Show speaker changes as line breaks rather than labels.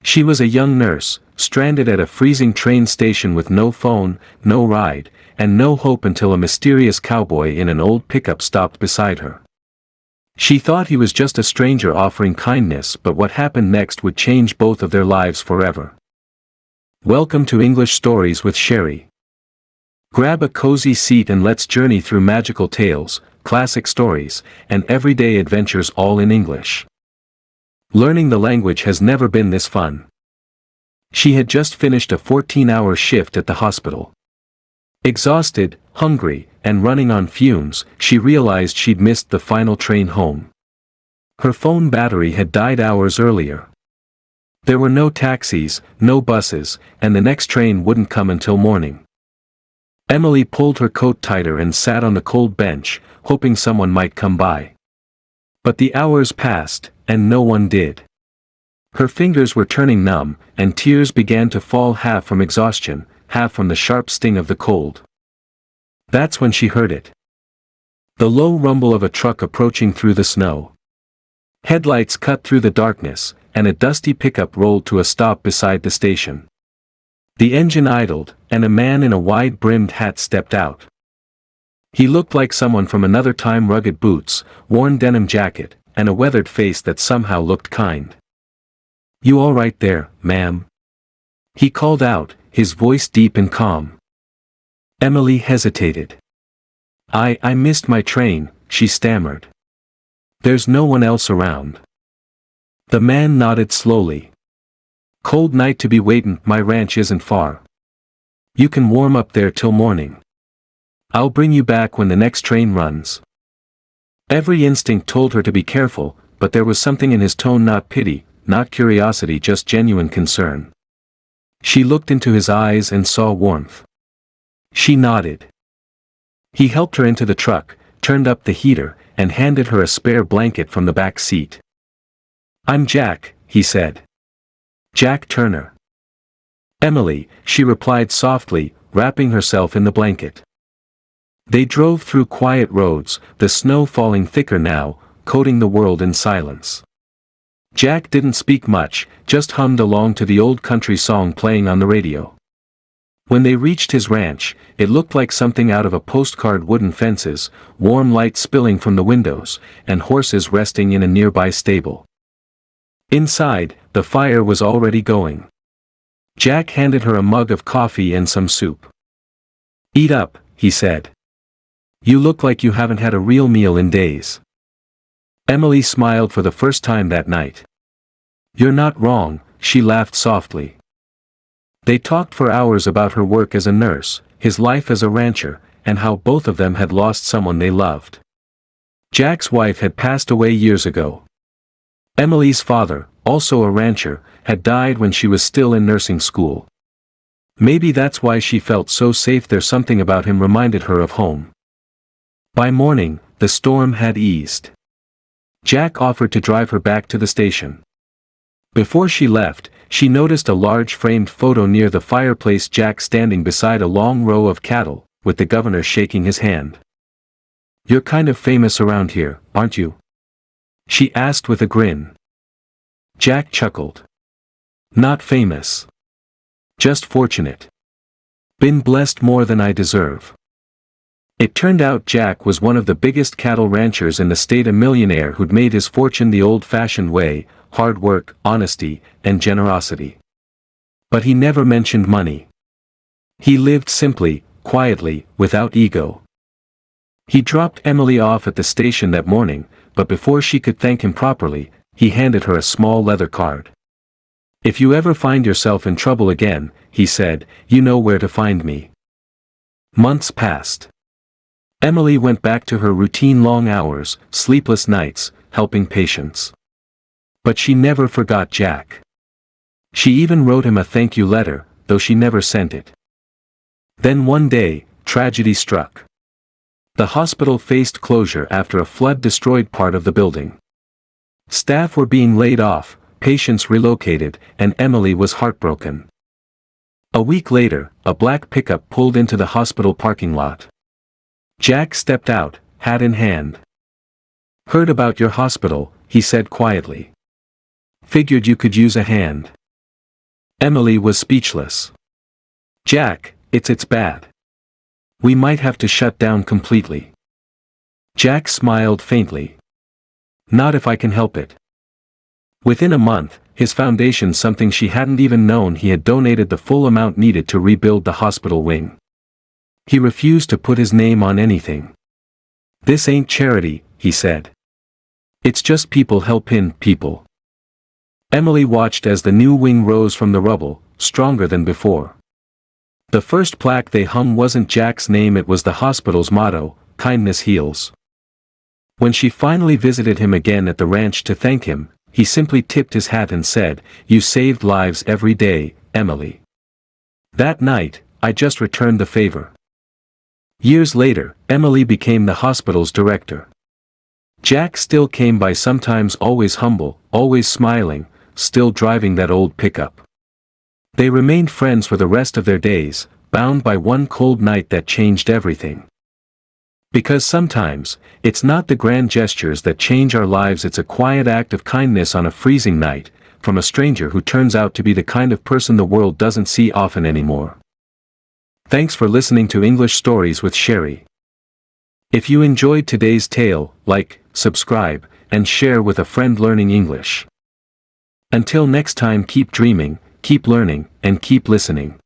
She was a young nurse, stranded at a freezing train station with no phone, no ride, and no hope until a mysterious cowboy in an old pickup stopped beside her. She thought he was just a stranger offering kindness, but what happened next would change both of their lives forever. Welcome to English Stories with Sherry. Grab a cozy seat and let's journey through magical tales, classic stories, and everyday adventures all in English. Learning the language has never been this fun. She had just finished a 14-hour shift at the hospital. Exhausted, hungry, and running on fumes, she realized she'd missed the final train home. Her phone battery had died hours earlier. There were no taxis, no buses, and the next train wouldn't come until morning. Emily pulled her coat tighter and sat on the cold bench, hoping someone might come by. But the hours passed, and no one did. Her fingers were turning numb, and tears began to fall, half from exhaustion, half from the sharp sting of the cold. That's when she heard it. The low rumble of a truck approaching through the snow. Headlights cut through the darkness, and a dusty pickup rolled to a stop beside the station. The engine idled, and a man in a wide-brimmed hat stepped out. He looked like someone from another time, rugged boots, worn denim jacket, and a weathered face that somehow looked kind. "You all right there, ma'am?" he called out, his voice deep and calm. Emily hesitated. I missed my train," she stammered. "There's no one else around." The man nodded slowly. "Cold night to be waitin', my ranch isn't far. You can warm up there till morning. I'll bring you back when the next train runs." Every instinct told her to be careful, but there was something in his tone, not pity, not curiosity, just genuine concern. She looked into his eyes and saw warmth. She nodded. He helped her into the truck, turned up the heater, and handed her a spare blanket from the back seat. "I'm Jack," he said. "Jack Turner." "Emily," she replied softly, wrapping herself in the blanket. They drove through quiet roads, the snow falling thicker now, coating the world in silence. Jack didn't speak much, just hummed along to the old country song playing on the radio. When they reached his ranch, it looked like something out of a postcard. Wooden fences, warm light spilling from the windows, and horses resting in a nearby stable. Inside, the fire was already going. Jack handed her a mug of coffee and some soup. "Eat up," he said. "You look like you haven't had a real meal in days." Emily smiled for the first time that night. "You're not wrong," she laughed softly. They talked for hours about her work as a nurse, his life as a rancher, and how both of them had lost someone they loved. Jack's wife had passed away years ago. Emily's father, also a rancher, had died when she was still in nursing school. Maybe that's why she felt so safe there. Something about him reminded her of home. By morning, the storm had eased. Jack offered to drive her back to the station. Before she left, she noticed a large framed photo near the fireplace, Jack standing beside a long row of cattle, with the governor shaking his hand. "You're kind of famous around here, aren't you?" she asked with a grin. Jack chuckled. "Not famous. Just fortunate. Been blessed more than I deserve." It turned out Jack was one of the biggest cattle ranchers in the state, a millionaire who'd made his fortune the old-fashioned way, hard work, honesty, and generosity. But he never mentioned money. He lived simply, quietly, without ego. He dropped Emily off at the station that morning, but before she could thank him properly, he handed her a small leather card. "If you ever find yourself in trouble again," he said, "you know where to find me." Months passed. Emily went back to her routine, long hours, sleepless nights, helping patients. But she never forgot Jack. She even wrote him a thank you letter, though she never sent it. Then one day, tragedy struck. The hospital faced closure after a flood destroyed part of the building. Staff were being laid off, patients relocated, and Emily was heartbroken. A week later, a black pickup pulled into the hospital parking lot. Jack stepped out, hat in hand. "Heard about your hospital," he said quietly. "Figured you could use a hand." Emily was speechless. Jack, it's bad. We might have to shut down completely. Jack smiled faintly. Not if I can help it. Within a month, his foundation, something she hadn't even known, he had donated the full amount needed to rebuild the hospital wing. He refused to put his name on anything. This ain't charity, he said. It's just people helpin' people. Emily watched as the new wing rose from the rubble, stronger than before. The first plaque they hung wasn't Jack's name, it was the hospital's motto, "Kindness Heals." When she finally visited him again at the ranch to thank him, he simply tipped his hat and said, "You saved lives every day, Emily." That night, I just returned the favor. Years later, Emily became the hospital's director. Jack still came by sometimes, always humble, always smiling, still driving that old pickup. They remained friends for the rest of their days, bound by one cold night that changed everything. Because sometimes, it's not the grand gestures that change our lives, it's a quiet act of kindness on a freezing night, from a stranger who turns out to be the kind of person the world doesn't see often anymore. Thanks for listening to English Stories with Sherry. If you enjoyed today's tale, like, subscribe, and share with a friend learning English. Until next time, keep dreaming, keep learning, and keep listening.